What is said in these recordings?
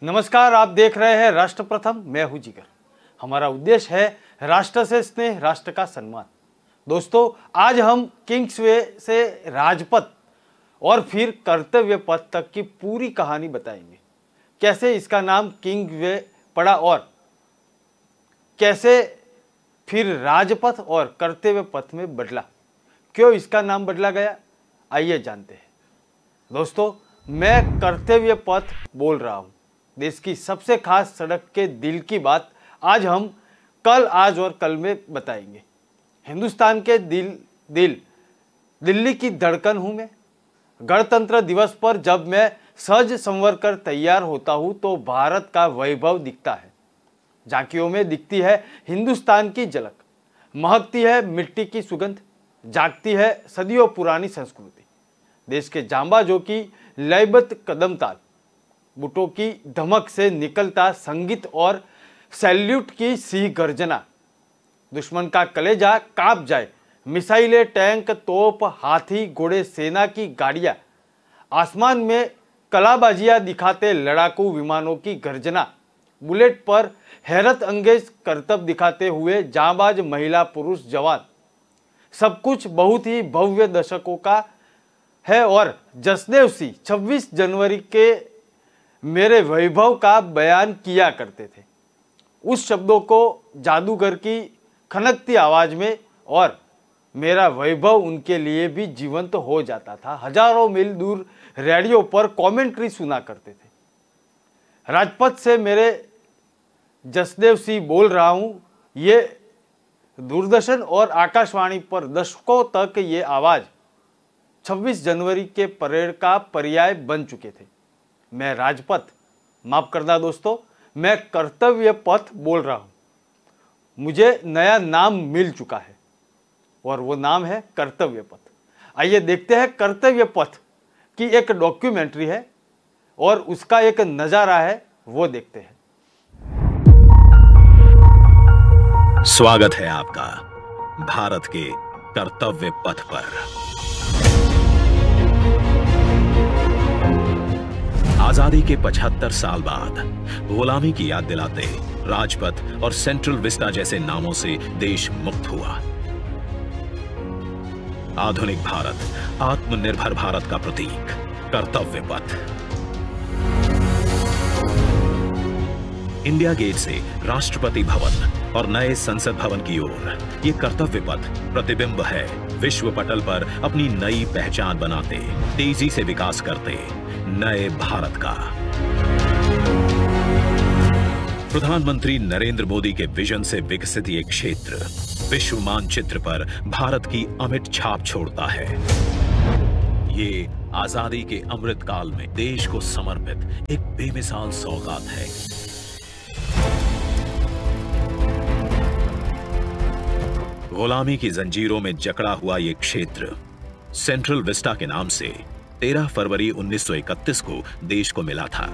नमस्कार, आप देख रहे हैं राष्ट्र प्रथम। मैं हूं जिगर। हमारा उद्देश्य है राष्ट्र से स्नेह, राष्ट्र का सम्मान। दोस्तों, आज हम किंग्सवे से राजपथ और फिर कर्तव्य पथ तक की पूरी कहानी बताएंगे। कैसे इसका नाम किंग्सवे पड़ा और कैसे फिर राजपथ और कर्तव्य पथ में बदला, क्यों इसका नाम बदला गया, आइए जानते हैं। दोस्तों, मैं कर्तव्य पथ बोल रहा हूँ। देश की सबसे खास सड़क के दिल की बात आज हम कल, आज और कल में बताएंगे। हिंदुस्तान के दिल्ली की धड़कन हूँ मैं। गणतंत्र दिवस पर जब मैं सज संवर कर तैयार होता हूँ तो भारत का वैभव दिखता है। झांकियों में दिखती है हिंदुस्तान की झलक, महकती है मिट्टी की सुगंध, जागती है सदियों पुरानी संस्कृति। देश के जांबाजों की लयबद्ध कदम ताल, बुटों की धमक से निकलता संगीत और सैल्यूट की सिंह गर्जना। दुश्मन का कलेजा कांप जाए, मिसाइलें, टैंक, तोप, हाथी, घोड़े, सेना की गाड़ियां, आसमान में कलाबाजियां दिखाते लड़ाकू विमानों की गर्जना, बुलेट पर हैरत अंगेज करतब दिखाते हुए जांबाज महिला पुरुष जवान। सब कुछ बहुत ही भव्य दशकों का है और जसदेव 26 जनवरी के मेरे वैभव का बयान किया करते थे। उस शब्दों को जादूगर की खनकती आवाज में, और मेरा वैभव उनके लिए भी जीवंत हो जाता था। हजारों मील दूर रेडियो पर कमेंट्री सुना करते थे। राजपथ से मेरे जसदेव सिंह बोल रहा हूं। ये दूरदर्शन और आकाशवाणी पर दशकों तक ये आवाज 26 जनवरी के परेड का पर्याय बन चुके थे। मैं राजपथ, माफ करना दोस्तों, मैं कर्तव्य पथ बोल रहा हूं। मुझे नया नाम मिल चुका है और वो नाम है कर्तव्य पथ। आइए देखते हैं कर्तव्य पथ की एक डॉक्यूमेंट्री है और उसका एक नजारा है, वो देखते हैं। स्वागत है आपका भारत के कर्तव्य पथ पर। आजादी के 75 साल बाद गुलामी की याद दिलाते राजपथ और सेंट्रल विस्टा जैसे नामों से देश मुक्त हुआ। आधुनिक भारत, आत्मनिर्भर भारत का प्रतीक कर्तव्य पथ। इंडिया गेट से राष्ट्रपति भवन और नए संसद भवन की ओर ये कर्तव्य पथ प्रतिबिंब है विश्व पटल पर अपनी नई पहचान बनाते, तेजी से विकास करते नए भारत का। प्रधानमंत्री नरेंद्र मोदी के विजन से विकसित ये क्षेत्र विश्व मानचित्र पर भारत की अमिट छाप छोड़ता है। ये आजादी के अमृत काल में देश को समर्पित एक बेमिसाल सौगात है। गुलामी की जंजीरों में जकड़ा हुआ ये क्षेत्र सेंट्रल विस्टा के नाम से 13 फरवरी 1931 को देश को मिला था।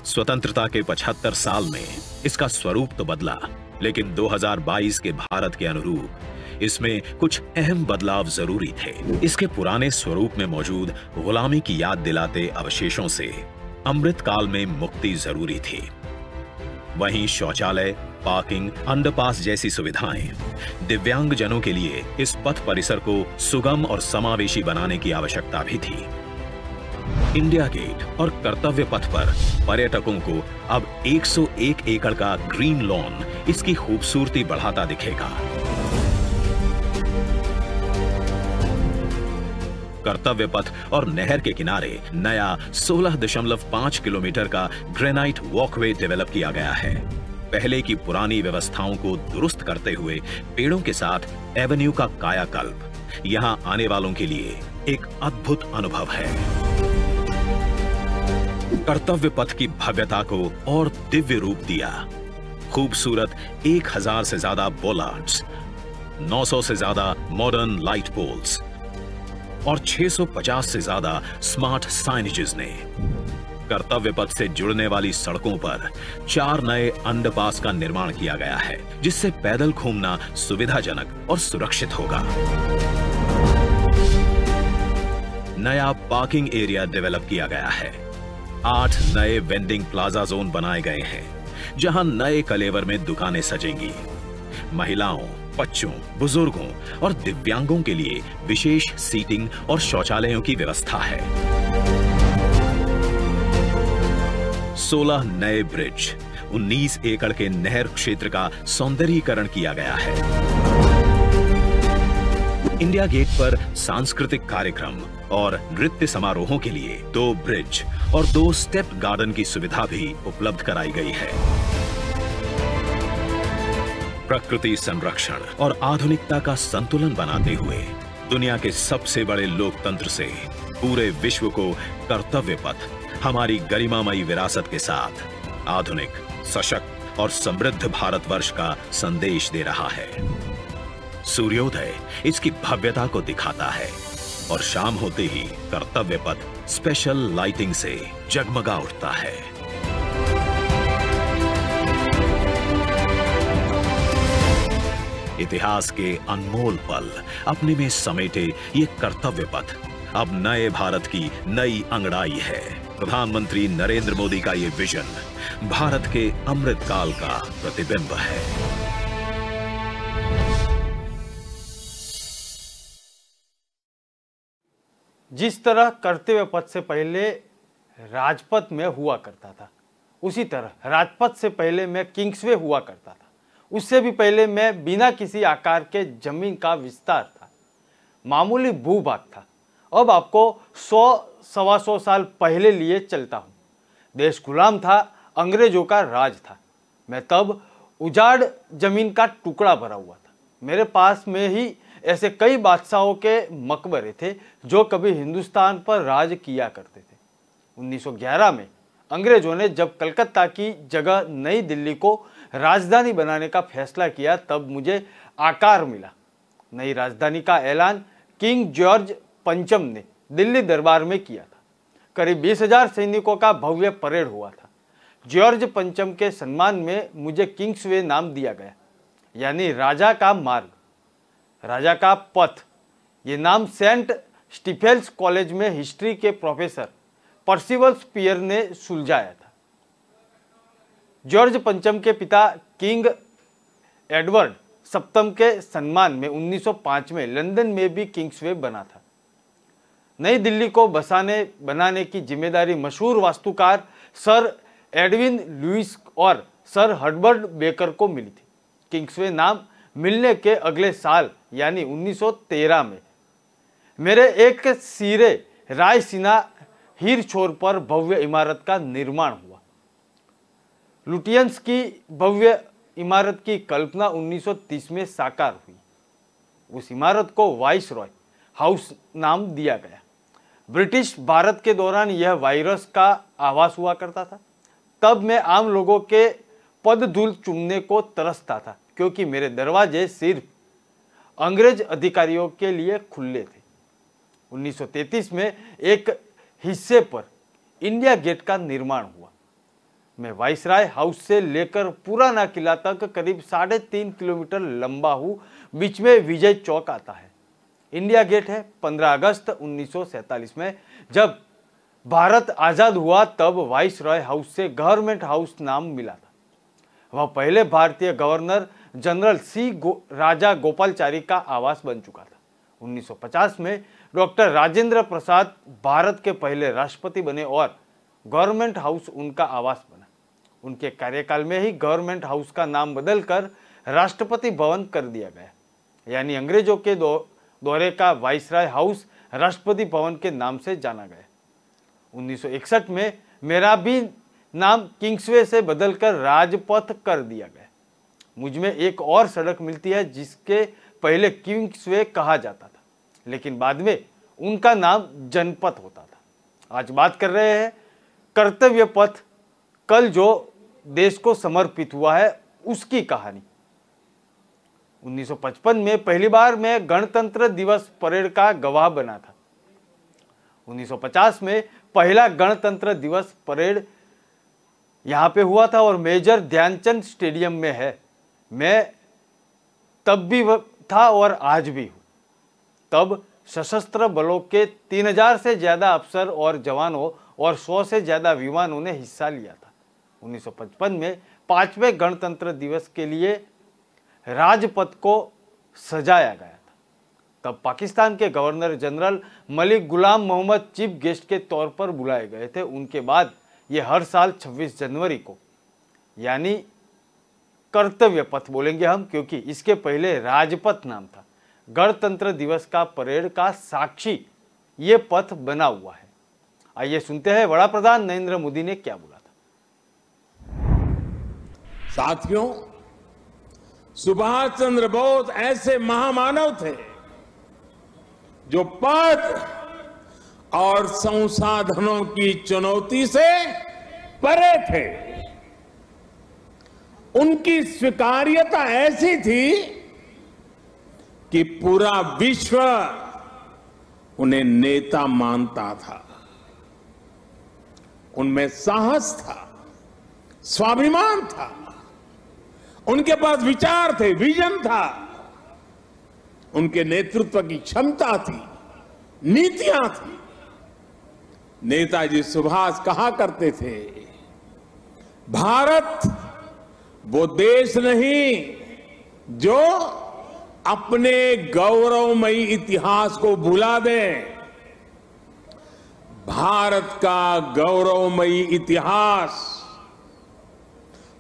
स्वतंत्रता के 75 साल में इसका स्वरूप तो बदला, लेकिन 2022 के भारत के अनुरूप इसमें कुछ अहम बदलाव जरूरी थे। इसके पुराने स्वरूप में मौजूद गुलामी की याद दिलाते अवशेषों से अमृत काल में मुक्ति जरूरी थी। वहीं शौचालय, पार्किंग, अंडरपास जैसी सुविधाएं दिव्यांग जनों के लिए इस पथ परिसर को सुगम और समावेशी बनाने की आवश्यकता भी थी। इंडिया गेट और कर्तव्य पथ पर पर्यटकों को अब 101 एकड़ का ग्रीन लॉन इसकी खूबसूरती बढ़ाता दिखेगा। कर्तव्य पथ और नहर के किनारे नया 16.5 किलोमीटर का ग्रेनाइट वॉकवे डेवलप किया गया है। पहले की पुरानी व्यवस्थाओं को दुरुस्त करते हुए पेड़ों के साथ एवेन्यू का कायाकल्प यहां आने वालों के लिए एक अद्भुत अनुभव है। कर्तव्य पथ की भव्यता को और दिव्य रूप दिया। खूबसूरत 1000 से ज्यादा बोलार्ड्स, 900 से ज्यादा मॉडर्न लाइट पोल्स और 650 से ज्यादा स्मार्ट साइनेजेस ने कर्तव्य पथ से जुड़ने वाली सड़कों पर 4 नए अंडरपास का निर्माण किया गया है, जिससे पैदल घूमना सुविधाजनक और सुरक्षित होगा। नया पार्किंग एरिया डेवलप किया गया है। 8 नए वेंडिंग प्लाजा जोन बनाए गए हैं, जहां नए कलेवर में दुकानें सजेंगी। महिलाओं, बच्चों, बुजुर्गों और दिव्यांगों के लिए विशेष सीटिंग और शौचालयों की व्यवस्था है। 16 नए ब्रिज, 19 एकड़ के नहर क्षेत्र का सौंदर्यीकरण किया गया है। इंडिया गेट पर सांस्कृतिक कार्यक्रम और नृत्य समारोहों के लिए 2 ब्रिज और 2 स्टेप गार्डन की सुविधा भी उपलब्ध कराई गई है। प्रकृति संरक्षण और आधुनिकता का संतुलन बनाते हुए दुनिया के सबसे बड़े लोकतंत्र से पूरे विश्व को कर्तव्य पथ हमारी गरिमामयी विरासत के साथ आधुनिक, सशक्त और समृद्ध भारतवर्ष का संदेश दे रहा है। सूर्योदय इसकी भव्यता को दिखाता है और शाम होते ही कर्तव्य पथ स्पेशल लाइटिंग से जगमगा उठता है। इतिहास के अनमोल पल अपने में समेटे ये कर्तव्य पथ अब नए भारत की नई अंगड़ाई है। प्रधानमंत्री नरेंद्र मोदी का ये विजन भारत के अमृतकाल का प्रतिबिंब है। जिस तरह कर्तव्य पथ से पहले राजपथ में हुआ करता था, उसी तरह राजपथ से पहले मैं किंग्सवे हुआ करता था। उससे भी पहले मैं बिना किसी आकार के जमीन का विस्तार था, मामूली भूभाग था। अब आपको 100-125 साल पहले लिए चलता हूँ। देश गुलाम था, अंग्रेजों का राज था। मैं तब उजाड़ जमीन का टुकड़ा भरा हुआ था। मेरे पास में ही ऐसे कई बादशाहों के मकबरे थे जो कभी हिंदुस्तान पर राज किया करते थे। 1911 में अंग्रेजों ने जब कलकत्ता की जगह नई दिल्ली को राजधानी बनाने का फैसला किया, तब मुझे आकार मिला। नई राजधानी का ऐलान किंग जॉर्ज पंचम ने दिल्ली दरबार में किया था। करीब 20,000 सैनिकों का भव्य परेड हुआ था। जॉर्ज पंचम के सम्मान में मुझे किंग्सवे नाम दिया गया, यानी राजा का मार्ग, राजा का पथ। ये नाम सेंट स्टीफेंस कॉलेज में हिस्ट्री के प्रोफेसर पर्सिवल स्पीयर ने सुलझाया था। जॉर्ज पंचम के पिता किंग एडवर्ड सप्तम के सम्मान में 1905 में लंदन में भी किंग्सवे बना था। नई दिल्ली को बनाने की जिम्मेदारी मशहूर वास्तुकार सर एडविन लुइस और सर हर्बर्ट बेकर को मिली थी। किंग्सवे नाम मिलने के अगले साल यानी 1913 में मेरे एक सिरे रायसीना हीर छोर पर भव्य इमारत का निर्माण हुआ। लुटियंस की भव्य इमारत की कल्पना 1930 में साकार हुई। उस इमारत को वाइसरॉय हाउस नाम दिया गया। ब्रिटिश भारत के दौरान यह वायरस का आवास हुआ करता था। तब मैं आम लोगों के पदधूल चूमने को तरसता था, क्योंकि मेरे दरवाजे सिर्फ अंग्रेज अधिकारियों के लिए खुले थे। 1933 में एक हिस्से पर इंडिया गेट का निर्माण हुआ। मैं वाइसराय हाउस से लेकर पुराना किला तक करीब 3.5 किलोमीटर लंबा हूँ। बीच में विजय चौक आता है। इंडिया गेट है। 15 अगस्त 1947 में जब भारत आजाद हुआ, तब वाइसरॉय हाउस से गवर्नमेंट हाउस नाम मिला था। वह पहले भारतीय गवर्नर जनरल राजा गोपालचारी का आवास बन चुका था। 1950 में डॉक्टर राजेंद्र प्रसाद भारत के पहले राष्ट्रपति बने और गवर्नमेंट हाउस उनका आवास बना। उनके कार्यकाल में ही गवर्नमेंट हाउस का नाम बदलकर राष्ट्रपति भवन कर दिया गया, यानी अंग्रेजों के दौरे का वाइसराय हाउस राष्ट्रपति भवन के नाम से जाना गया। 1961 में मेरा भी नाम किंग्सवे से बदलकर राजपथ कर दिया गया। मुझ में एक और सड़क मिलती है जिसके पहले किंग्सवे कहा जाता था, लेकिन बाद में उनका नाम जनपथ होता था। आज बात कर रहे हैं कर्तव्य पथ, कल जो देश को समर्पित हुआ है उसकी कहानी। 1955 में पहली बार मैं गणतंत्र दिवस परेड का गवाह बना था। 1950 में पहला गणतंत्र दिवस परेड यहाँ पे हुआ था और मेजर ध्यानचंद स्टेडियम में है। मैं तब भी था और आज भी हूँ। तब सशस्त्र बलों के 3000 से ज्यादा अफसर और जवानों और 100 से ज्यादा विमानों ने हिस्सा लिया था। 1955 में 5वें गणतंत्र दिवस के लिए राजपथ को सजाया गया था। तब पाकिस्तान के गवर्नर जनरल मलिक गुलाम मोहम्मद चीफ गेस्ट के तौर पर बुलाए गए थे। उनके बाद ये हर साल 26 जनवरी को, यानी कर्तव्य पथ बोलेंगे हम, क्योंकि इसके पहले राजपथ नाम था, गणतंत्र दिवस का परेड का साक्षी ये पथ बना हुआ है। आइए सुनते हैं वड़ा प्रधान नरेंद्र मोदी ने क्या बोला था। साथियों, सुभाष चंद्र बोस ऐसे महामानव थे जो पद और संसाधनों की चुनौती से परे थे। उनकी स्वीकार्यता ऐसी थी कि पूरा विश्व उन्हें नेता मानता था। उनमें साहस था, स्वाभिमान था, उनके पास विचार थे, विजन था, उनके नेतृत्व की क्षमता थी, नीतियां थी। नेताजी सुभाष कहा करते थे, भारत वो देश नहीं जो अपने गौरवमयी इतिहास को भुला दे। भारत का गौरवमयी इतिहास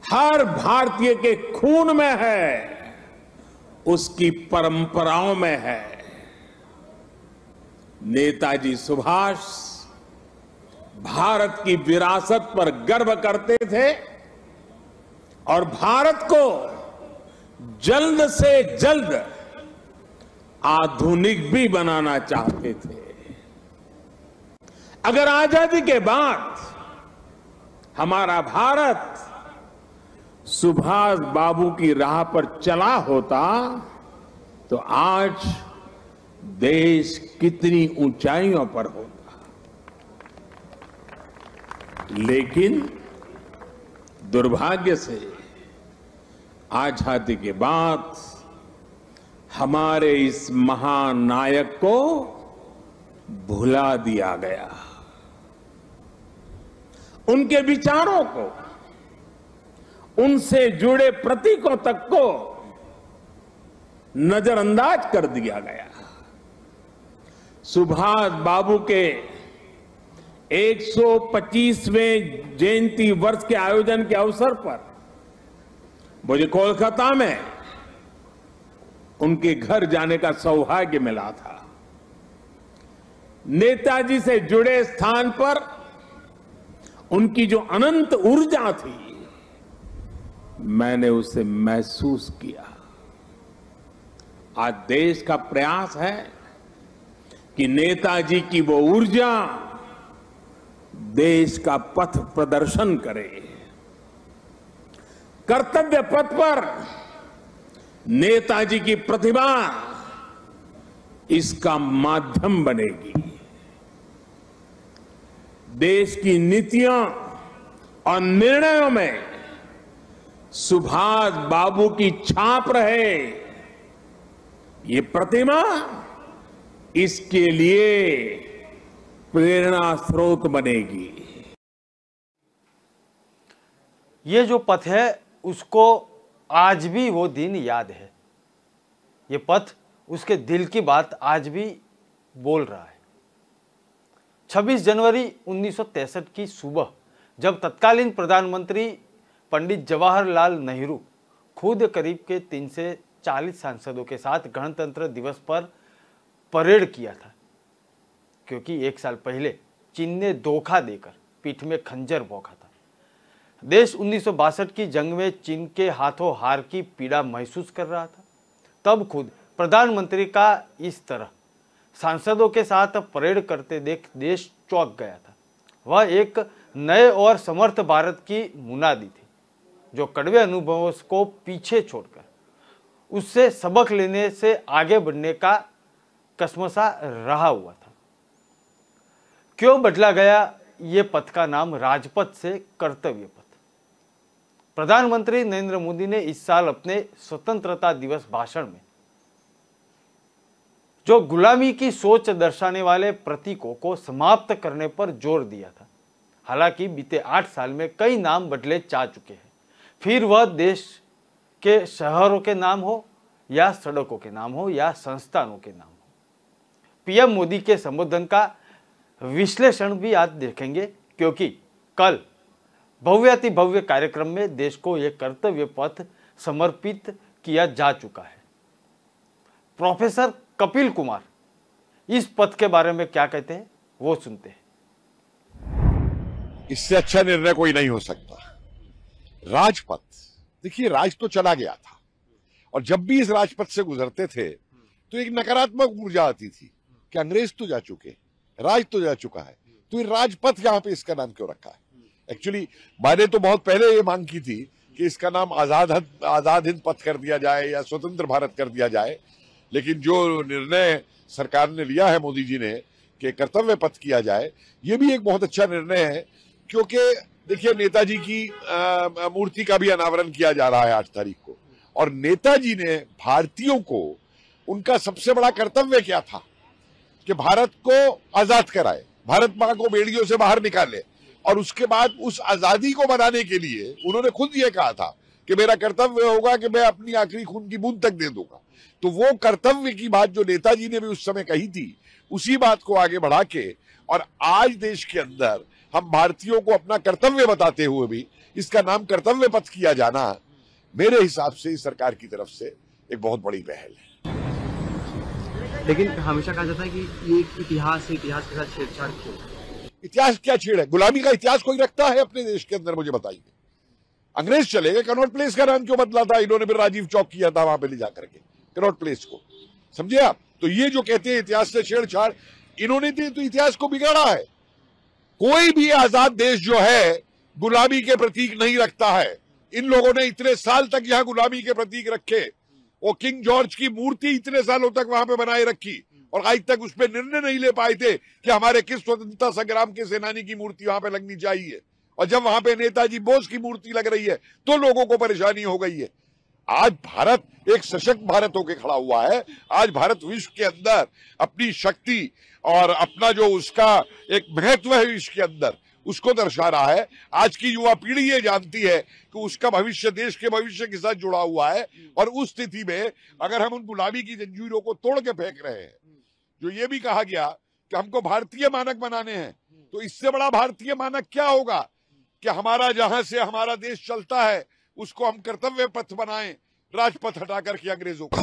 हर भारतीय के खून में है, उसकी परंपराओं में है। नेताजी सुभाष भारत की विरासत पर गर्व करते थे और भारत को जल्द से जल्द आधुनिक भी बनाना चाहते थे। अगर आजादी के बाद हमारा भारत सुभाष बाबू की राह पर चला होता तो आज देश कितनी ऊंचाइयों पर होता। लेकिन दुर्भाग्य से आजादी के बाद हमारे इस महान नायक को भुला दिया गया। उनके विचारों को, उनसे जुड़े प्रतीकों तक को नजरअंदाज कर दिया गया। सुभाष बाबू के 125वें जयंती वर्ष के आयोजन के अवसर पर मुझे कोलकाता में उनके घर जाने का सौभाग्य मिला था। नेताजी से जुड़े स्थान पर उनकी जो अनंत ऊर्जा थी, मैंने उसे महसूस किया। आज देश का प्रयास है कि नेताजी की वो ऊर्जा देश का पथ प्रदर्शन करे। कर्तव्य पथ पर नेताजी की प्रतिभा इसका माध्यम बनेगी। देश की नीतियों और निर्णयों में सुभाष बाबू की छाप रहे, ये प्रतिमा इसके लिए प्रेरणा स्रोत बनेगी। ये जो पथ है उसको आज भी वो दिन याद है। ये पथ उसके दिल की बात आज भी बोल रहा है। 26 जनवरी 1963 की सुबह जब तत्कालीन प्रधानमंत्री पंडित जवाहरलाल नेहरू खुद करीब के 3 से 40 सांसदों के साथ गणतंत्र दिवस पर परेड किया था, क्योंकि एक साल पहले चीन ने धोखा देकर पीठ में खंजर भोंका था। देश 1962 की जंग में चीन के हाथों हार की पीड़ा महसूस कर रहा था। तब खुद प्रधानमंत्री का इस तरह सांसदों के साथ परेड करते देख देश चौंक गया था। वह एक नए और समर्थ भारत की मुनादी थी, जो कड़वे अनुभवों को पीछे छोड़कर उससे सबक लेने से आगे बढ़ने का कसमसा रहा हुआ था। क्यों बदला गया ये पथ का नाम राजपथ से कर्तव्य पथ? प्रधानमंत्री नरेंद्र मोदी ने इस साल अपने स्वतंत्रता दिवस भाषण में जो गुलामी की सोच दर्शाने वाले प्रतीकों को समाप्त करने पर जोर दिया था। हालांकि बीते 8 साल में कई नाम बदले जा चुके हैं, फिर वह देश के शहरों के नाम हो या सड़कों के नाम हो या संस्थानों के नाम हो। पीएम मोदी के संबोधन का विश्लेषण भी आज देखेंगे, क्योंकि कल भव्याति भव्य कार्यक्रम में देश को यह कर्तव्य पथ समर्पित किया जा चुका है। प्रोफेसर कपिल कुमार इस पथ के बारे में क्या कहते हैं, वो सुनते हैं। इससे अच्छा निर्णय कोई नहीं हो सकता। राजपथ, देखिए राज तो चला गया था, और जब भी इस राजपथ से गुजरते थे तो एक नकारात्मक ऊर्जा आती थी कि अंग्रेज तो जा चुके, राज तो जा चुका है, तो ये राजपथ यहां पे इसका नाम क्यों रखा है। एक्चुअली मैंने तो बहुत पहले ये मांग की थी कि इसका नाम आजाद हिंद पथ कर दिया जाए या स्वतंत्र भारत कर दिया जाए, लेकिन जो निर्णय सरकार ने लिया है, मोदी जी ने, कि कर्तव्य पथ किया जाए, ये भी एक बहुत अच्छा निर्णय है। क्योंकि देखिए नेताजी की मूर्ति का भी अनावरण किया जा रहा है 8 तारीख को, और नेताजी ने भारतीयों को, उनका सबसे बड़ा कर्तव्य क्या था कि भारत को आजाद कराए, भारत मां को बेड़ियों से बाहर निकाले, और उसके बाद उस आजादी को बनाने के लिए उन्होंने खुद ये कहा था कि मेरा कर्तव्य होगा कि मैं अपनी आखिरी खून की बूंद तक दे दूंगा। तो वो कर्तव्य की बात जो नेताजी ने भी उस समय कही थी, उसी बात को आगे बढ़ा के, और आज देश के अंदर हम भारतीयों को अपना कर्तव्य बताते हुए भी इसका नाम कर्तव्य पथ किया जाना, मेरे हिसाब से इस सरकार की तरफ से एक बहुत बड़ी पहल है। लेकिन हमेशा कहा जाता है कि ये इतिहास है, इतिहास के साथ छेड़छाड़ क्यों? इतिहास क्या छेड़ है? गुलामी का इतिहास कोई रखता है अपने देश के अंदर? मुझे बताइए। अंग्रेज चले गए, कनॉट प्लेस का नाम क्यों बदला था? इन्होंने फिर राजीव चौक किया था वहां पे ले जाकर के कनॉट प्लेस को, समझे आप? तो ये जो कहते हैं इतिहास से छेड़छाड़, इन्होंने तो इतिहास को बिगाड़ा है। कोई भी आजाद देश जो है गुलामी के प्रतीक नहीं रखता है। इन लोगों ने इतने साल तक यहां गुलामी के प्रतीक रखे, वो किंग जॉर्ज की मूर्ति इतने सालों तक वहां पे बनाए रखी, और आज तक उस पर निर्णय नहीं ले पाए थे कि हमारे किस स्वतंत्रता संग्राम के सेनानी की मूर्ति वहां पे लगनी चाहिए। और जब वहां पे नेताजी बोस की मूर्ति लग रही है तो लोगों को परेशानी हो गई है। आज भारत एक सशक्त भारत होकर खड़ा हुआ है। आज भारत विश्व के अंदर अपनी शक्ति और अपना जो उसका एक महत्व है विश्व के अंदर, उसको दर्शा रहा है। आज की युवा पीढ़ी ये जानती है कि उसका भविष्य देश के भविष्य के साथ जुड़ा हुआ है, और उस स्थिति में अगर हम उन गुलामी की जंजीरों को तोड़ के फेंक रहे हैं, जो ये भी कहा गया कि हमको भारतीय मानक बनाने हैं, तो इससे बड़ा भारतीय मानक क्या होगा कि हमारा जहां से हमारा देश चलता है उसको हम कर्तव्य पथ बनाएं, राजपथ हटा करके अंग्रेजों का।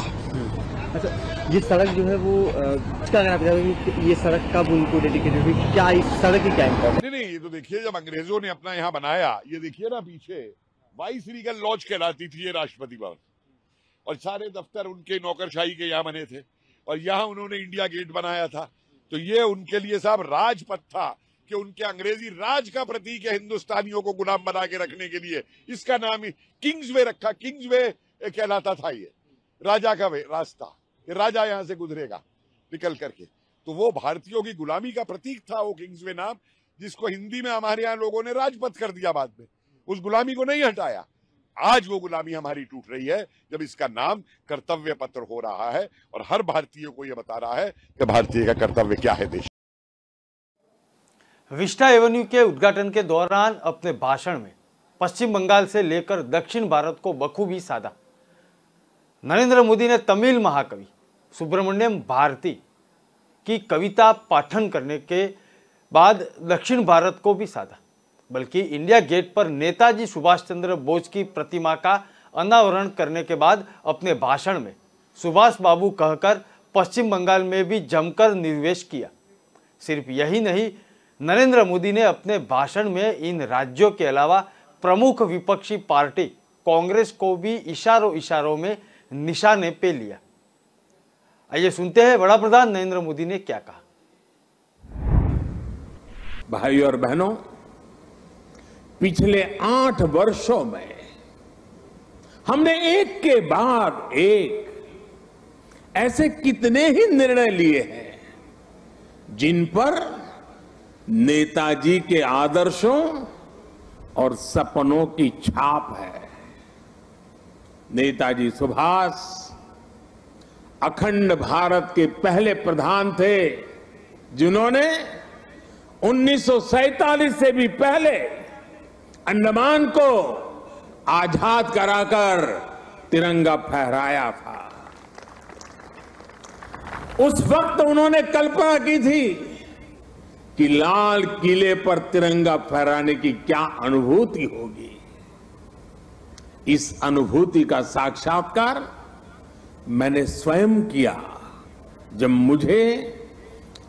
अच्छा, ये सड़क जो है वो क्या अगर आप ये सड़क कब उनको डेडिकेटेड हुई, क्या इस सड़क की क्या इम्पोर्टेंस? नहीं, ये तो देखिए जब अंग्रेजों ने अपना यहाँ बनाया, ये देखिए ना पीछे वाइस रीगल लॉज कहलाती थी ये राष्ट्रपति भवन, और सारे दफ्तर उनके नौकरशाही के यहाँ बने थे, और यहाँ उन्होंने इंडिया गेट बनाया था। तो ये उनके लिए साहब राजपथ था कि उनके अंग्रेजी राज का प्रतीक है हिंदुस्तानियों को गुलाम बना के रखने के लिए। इसका नाम ही किंग्सवे रखा, किंग्सवे कहलाता था ये राजा का रास्ता, कि राजा यहां से गुजरेगा निकल करके। तो वो भारतीयों की गुलामी का प्रतीक था वो किंग्सवे नाम, जिसको हिंदी में हमारे यहाँ लोगों ने राजपथ कर दिया बाद में। उस गुलामी को नहीं हटाया। आज वो गुलामी हमारी टूट रही है जब इसका नाम कर्तव्य पत्र हो रहा है, और हर भारतीय को यह बता रहा है कि भारतीय का कर्तव्य क्या है देश। विस्टा एवेन्यू के उद्घाटन के दौरान अपने भाषण में पश्चिम बंगाल से लेकर दक्षिण भारत को बखूबी साधा। नरेंद्र मोदी ने तमिल महाकवि सुब्रमण्यम भारती की कविता पाठन करने के बाद दक्षिण भारत को भी साधा, बल्कि इंडिया गेट पर नेताजी सुभाष चंद्र बोस की प्रतिमा का अनावरण करने के बाद अपने भाषण में सुभाष बाबू कहकर पश्चिम बंगाल में भी जमकर निवेश किया। सिर्फ यही नहीं, नरेंद्र मोदी ने अपने भाषण में इन राज्यों के अलावा प्रमुख विपक्षी पार्टी कांग्रेस को भी इशारों इशारों में निशाने पे लिया। आइए सुनते हैं वड़ा प्रधान नरेंद्र मोदी ने क्या कहा। भाई और बहनों, पिछले 8 वर्षों में हमने एक के बाद एक ऐसे कितने ही निर्णय लिए हैं जिन पर नेताजी के आदर्शों और सपनों की छाप है। नेताजी सुभाष अखंड भारत के पहले प्रधान थे जिन्होंने 1947 से भी पहले अंडमान को आजाद कराकर तिरंगा फहराया था। उस वक्त उन्होंने कल्पना की थी कि लाल किले पर तिरंगा फहराने की क्या अनुभूति होगी। इस अनुभूति का साक्षात्कार मैंने स्वयं किया जब मुझे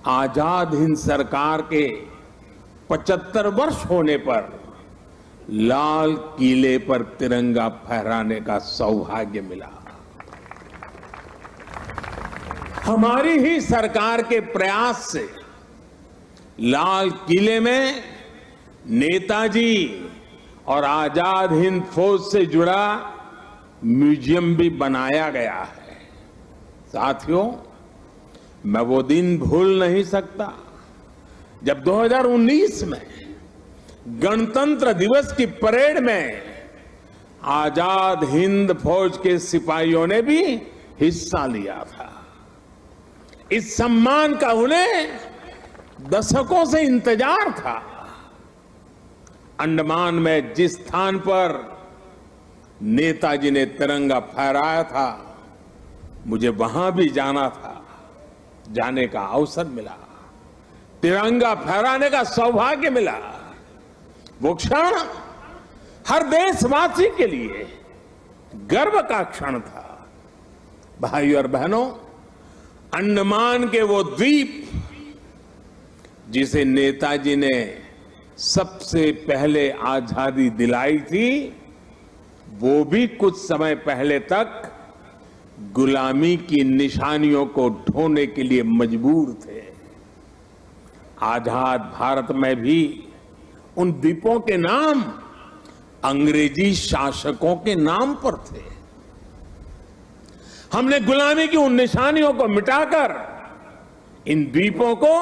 आजाद हिंद सरकार के 75 वर्ष होने पर लाल किले पर तिरंगा फहराने का सौभाग्य मिला। हमारी ही सरकार के प्रयास से लाल किले में नेताजी और आजाद हिंद फौज से जुड़ा म्यूजियम भी बनाया गया है। साथियों, मैं वो दिन भूल नहीं सकता जब 2019 में गणतंत्र दिवस की परेड में आजाद हिंद फौज के सिपाहियों ने भी हिस्सा लिया था। इस सम्मान का उन्हें दशकों से इंतजार था। अंडमान में जिस स्थान पर नेताजी ने तिरंगा फहराया था, मुझे वहां भी जाना था, जाने का अवसर मिला, तिरंगा फहराने का सौभाग्य मिला। वो क्षण हर देशवासी के लिए गर्व का क्षण था। भाइयों और बहनों, अंडमान के वो द्वीप जिसे नेताजी ने सबसे पहले आजादी दिलाई थी, वो भी कुछ समय पहले तक गुलामी की निशानियों को ढोने के लिए मजबूर थे। आजाद भारत में भी उन द्वीपों के नाम अंग्रेजी शासकों के नाम पर थे। हमने गुलामी की उन निशानियों को मिटाकर इन द्वीपों को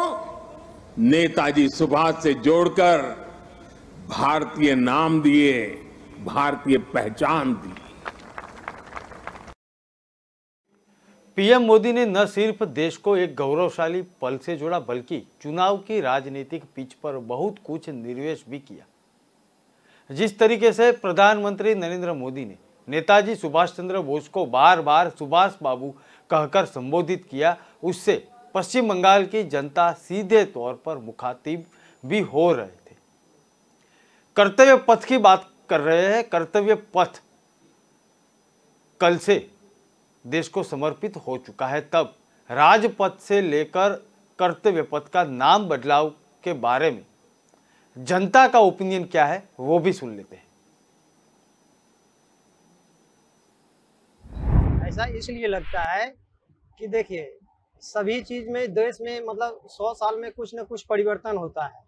नेताजी सुभाष से जोड़कर भारतीय नाम दिए, भारतीय पहचान दी। पीएम मोदी ने न सिर्फ देश को एक गौरवशाली पल से जोड़ा, बल्कि चुनाव की राजनीतिक पिच पर बहुत कुछ निर्वेश भी किया। जिस तरीके से प्रधानमंत्री नरेंद्र मोदी ने नेताजी सुभाष चंद्र बोस को बार बार सुभाष बाबू कहकर संबोधित किया, उससे पश्चिम बंगाल की जनता सीधे तौर पर मुखातिब भी हो रहे थे। कर्तव्य पथ की बात कर रहे हैं। कर्तव्य पथ कल से देश को समर्पित हो चुका है। तब राजपथ से लेकर कर्तव्य पथ का नाम बदलाव के बारे में जनता का ओपिनियन क्या है, वो भी सुन लेते हैं। ऐसा इसलिए लगता है कि देखिए, सभी चीज में देश में मतलब 100 साल में कुछ न कुछ परिवर्तन होता है,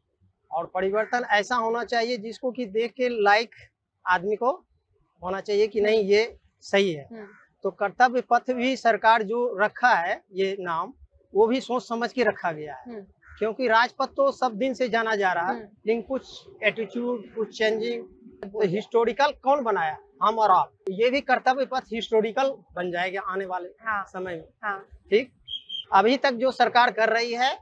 और परिवर्तन ऐसा होना चाहिए जिसको कि देख के लाइक आदमी को होना चाहिए कि नहीं ये सही है। तो कर्तव्य पथ भी सरकार जो रखा है ये नाम, वो भी सोच समझ के रखा गया है, क्योंकि राजपथ तो सब दिन से जाना जा रहा है, लेकिन कुछ एटीट्यूड, कुछ चेंजिंग, तो हिस्टोरिकल कौन बनाया, हम और आप। ये भी कर्तव्य पथ हिस्टोरिकल बन जाएगा आने वाले समय में। ठीक, अभी तक जो सरकार कर रही है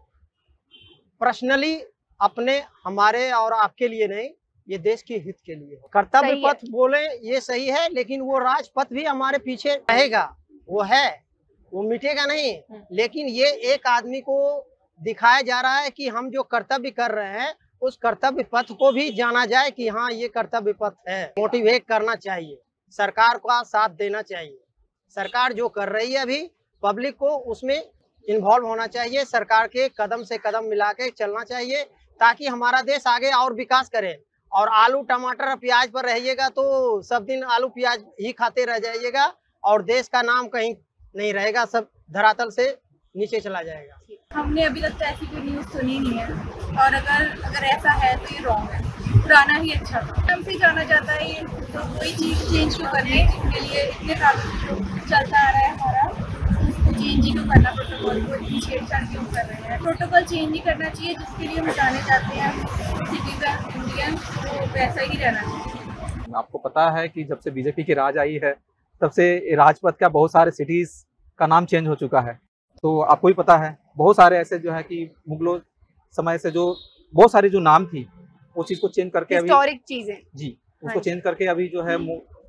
पर्सनली अपने, हमारे और आपके लिए नहीं, ये देश के हित के लिए। कर्तव्य पथ बोले ये सही है, लेकिन वो राजपथ भी हमारे पीछे रहेगा, वो है, वो मिटेगा नहीं। लेकिन ये एक आदमी को दिखाया जा रहा है कि हम जो कर्तव्य कर रहे हैं उस कर्तव्य पथ को भी जाना जाए कि हाँ ये कर्तव्य पथ है। मोटिवेट करना चाहिए, सरकार का साथ देना चाहिए। सरकार जो कर रही है अभी, पब्लिक को उसमें इन्वॉल्व होना चाहिए, सरकार के कदम से कदम मिला के चलना चाहिए, ताकि हमारा देश आगे और विकास करे। और आलू टमाटर प्याज पर रहिएगा तो सब दिन आलू प्याज ही खाते रह जाइएगा और देश का नाम कहीं नहीं रहेगा, सब धरातल से नीचे चला जाएगा। हमने अभी तक तो ऐसी कोई न्यूज़ सुनी नहीं है, और अगर ऐसा है तो ये रॉन्ग है। पुराना ही अच्छा था। हमसे जाना जाता है ये, तो कोई चीज़ चेंज क्यों करने के लिए इतने सालों चलता आ रहा है हमारा, उसको चेंज ही क्यों करना, प्रोटोकॉल को इतनी छेड़छाड़ क्यों कर रहे हैं। प्रोटोकॉल चेंज ही करना चाहिए, जिसके लिए हम जाने जाते हैं सिटीजन इंडियन, तो वैसा ही रहना चाहिए। आपको पता है कि जब से बीजेपी की राज आई है तब से राजपथ का बहुत सारे सिटीज का नाम चेंज हो चुका है। तो आपको भी पता है बहुत सारे ऐसे जो है कि मुगलों समय से जो बहुत सारी जो नाम थी वो चीज़ को चेंज करके अभी हिस्टोरिक चीजें जी उसको चेंज करके अभी जो है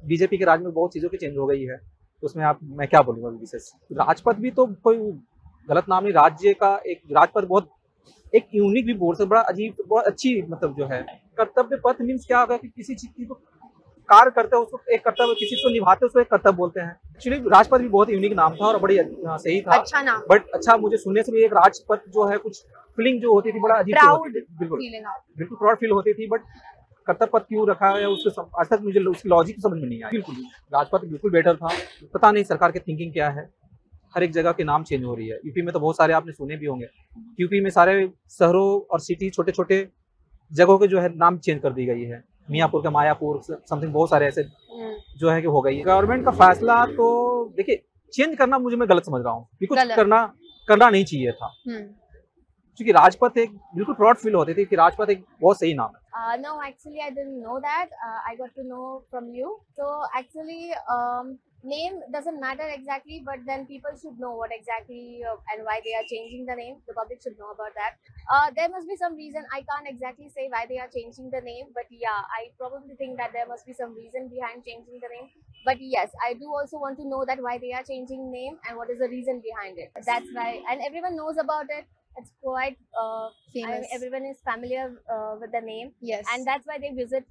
बीजेपी के राज में बहुत चीज़ों की चेंज हो गई है। तो उसमें आप मैं क्या बोलूँगा विशेष। राजपथ भी तो कोई गलत नाम नहीं, राज्य का एक राजपथ बहुत एक यूनिक भी बोल सकते, बड़ा अजीब, बहुत अच्छी मतलब जो है। कर्तव्य पथ मीन्स क्या होगा कि किसी चीज को कार्य करते हैं उसको एक कर्तव्य, किसी को निभाते हैं उसको एक कर्तव्य बोलते हैं। एक्चुअली राजपथ भी बहुत यूनिक नाम था और बड़ी सही था, अच्छा नाम, बट अच्छा मुझे सुनने से भी एक राजपथ जो है कुछ फीलिंग जो होती थी बड़ा अजीब प्राउड बिल्कुल फीलिंग प्राउड फील होती थी। बट कर्तव्य पथ क्यों रखा है उसको आज तक मुझे उसकी लॉजिक समझ में नहीं आया। बिल्कुल राजपथ बिल्कुल बेटर था, पता नहीं सरकार की थिंकिंग क्या है। हर एक जगह के नाम चेंज हो रही है। यूपी में तो बहुत सारे आपने सुने भी होंगे, यूपी में सारे शहरों और सिटी छोटे छोटे जगहों के जो है नाम चेंज कर दी गई है। मियाँपुर का मायापुर समथिंग बहुत सारे ऐसे जो है कि हो गई है। गवर्नमेंट का फैसला तो देखिए चेंज करना मुझे मैं गलत समझ रहा हूँ, कुछ करना नहीं चाहिए था, क्योंकि राजपथ एक बिल्कुल प्राउड फील होती थी कि राजपथ एक बहुत सही नाम है। No, actually I didn't know that. I got to know from you. So actually name doesn't matter exactly, but then people should know what exactly and why they are changing the name. The public should know about that. There must be some reason. I can't exactly say why they are changing the name, but yeah, I probably think that there must be some reason behind changing the name. But yes, I do also want to know that why they are changing name and what is the reason behind it. That's why, and everyone knows about it. It's quite famous. Everyone is familiar with the name. Yes. And that's why they visit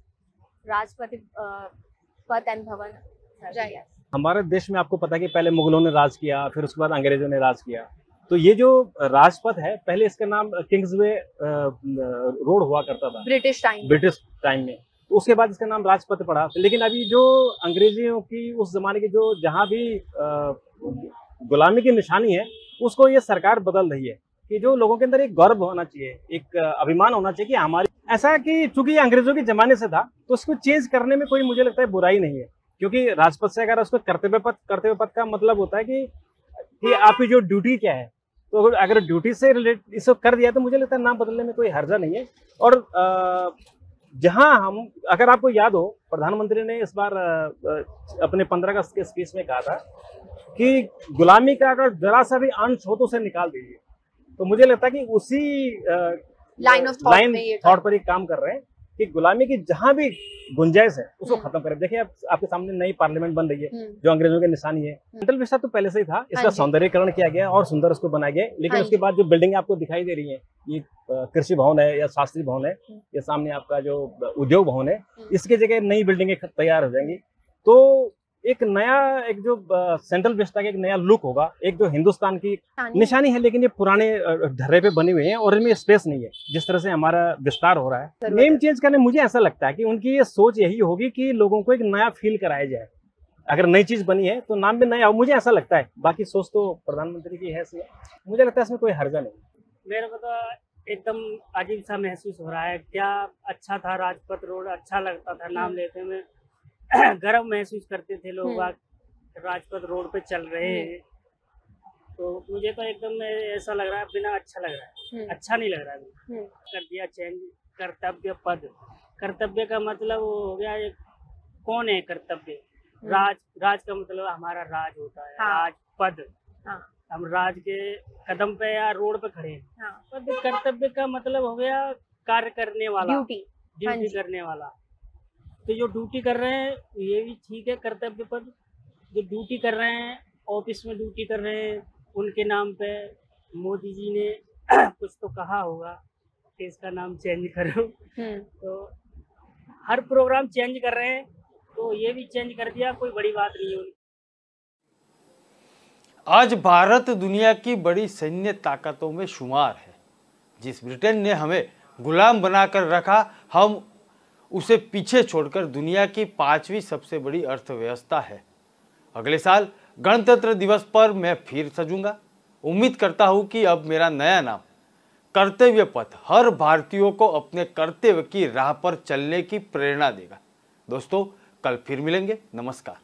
Rajpath and Bhavan. Right. Yes. हमारे देश में आपको पता है कि पहले मुगलों ने राज किया, फिर उसके बाद अंग्रेजों ने राज किया। तो ये जो राजपथ है, पहले इसका नाम किंग्सवे रोड हुआ करता था ब्रिटिश टाइम में, तो उसके बाद इसका नाम राजपथ पड़ा। लेकिन अभी जो अंग्रेजियों की उस जमाने की जो जहाँ भी गुलामी की निशानी है उसको ये सरकार बदल रही है कि जो लोगों के अंदर एक गर्व होना चाहिए, एक अभिमान होना चाहिए कि हमारी, ऐसा कि चूंकि अंग्रेजों के जमाने से था तो उसको चेंज करने में कोई मुझे लगता है बुराई नहीं है, क्योंकि राजपथ से अगर उसको कर्तव्य पथ का मतलब होता है कि आपकी जो ड्यूटी क्या है, तो अगर ड्यूटी से रिलेट इसको कर दिया तो मुझे लगता है नाम बदलने में कोई हर्जा नहीं है। और जहां हम, अगर आपको याद हो, प्रधानमंत्री ने इस बार अपने 15 अगस्त के स्पीच में कहा था कि गुलामी का अगर जरा सा भी अंश हो तो उसे निकाल दीजिए। तो मुझे लगता है कि उसी लाइन ऑफ थॉट पर ही काम कर रहे हैं कि गुलामी की जहां भी गुंजाइश है उसको खत्म करें। देखिए आपके सामने नई पार्लियामेंट बन रही है जो अंग्रेजों की निशानी है। सेंट्रल विस्टा तो पहले से ही था, इसका सौंदर्यीकरण किया गया और सुंदर उसको बनाया गया। लेकिन उसके बाद जो बिल्डिंग आपको दिखाई दे रही है, ये कृषि भवन है या शास्त्री भवन है, ये सामने आपका जो उद्योग भवन है, इसके जगह नई बिल्डिंगे तैयार हो जाएंगी। तो एक नया, एक जो सेंट्रल विस्टा का एक नया लुक होगा, एक जो हिंदुस्तान की निशानी है, लेकिन ये पुराने ढर्रे पे बनी हुई है और इनमें स्पेस नहीं है। जिस तरह से हमारा विस्तार हो रहा है, नेम चेंज करने मुझे ऐसा लगता है कि उनकी ये सोच यही होगी कि लोगों को एक नया फील कराया जाए। अगर नई चीज बनी है तो नाम भी नया हो, मुझे ऐसा लगता है। बाकी सोच तो प्रधानमंत्री की है, मुझे लगता है इसमें कोई हर्जा नहीं। मेरे को तो एकदम अजीब सा महसूस हो रहा है। क्या अच्छा था राजपथ रोड, अच्छा लगता था, नाम लेते में गर्व महसूस करते थे लोग, राजपथ रोड पे चल रहे हैं। तो मुझे तो एकदम ऐसा लग रहा है, बिना अच्छा लग रहा है, अच्छा नहीं लग रहा है। कर दिया चेंज कर्तव्य पद। कर्तव्य का मतलब वो हो गया, एक कौन है कर्तव्य? राज का मतलब हमारा राज होता है, राजपद। हम राज के कदम पे या रोड पे खड़े हैं। पद कर्तव्य का मतलब हो गया कार्य करने वाला, ड्यूटी करने वाला। तो जो ड्यूटी कर रहे हैं ये भी ठीक है, कर्तव्य पद। जो ड्यूटी कर रहे हैं, ऑफिस में ड्यूटी कर रहे हैं, उनके नाम पे मोदी जी ने कुछ तो कहा होगा कि इसका नाम चेंज करो। तो हर प्रोग्राम चेंज कर रहे हैं, तो ये भी चेंज कर दिया, कोई बड़ी बात नहीं है। आज भारत दुनिया की बड़ी सैन्य ताकतों में शुमार है। जिस ब्रिटेन ने हमें गुलाम बनाकर रखा, हम उसे पीछे छोड़कर दुनिया की 5वीं सबसे बड़ी अर्थव्यवस्था है। अगले साल गणतंत्र दिवस पर मैं फिर सजूंगा। उम्मीद करता हूं कि अब मेरा नया नाम कर्तव्य पथ हर भारतीयों को अपने कर्तव्य की राह पर चलने की प्रेरणा देगा। दोस्तों, कल फिर मिलेंगे। नमस्कार।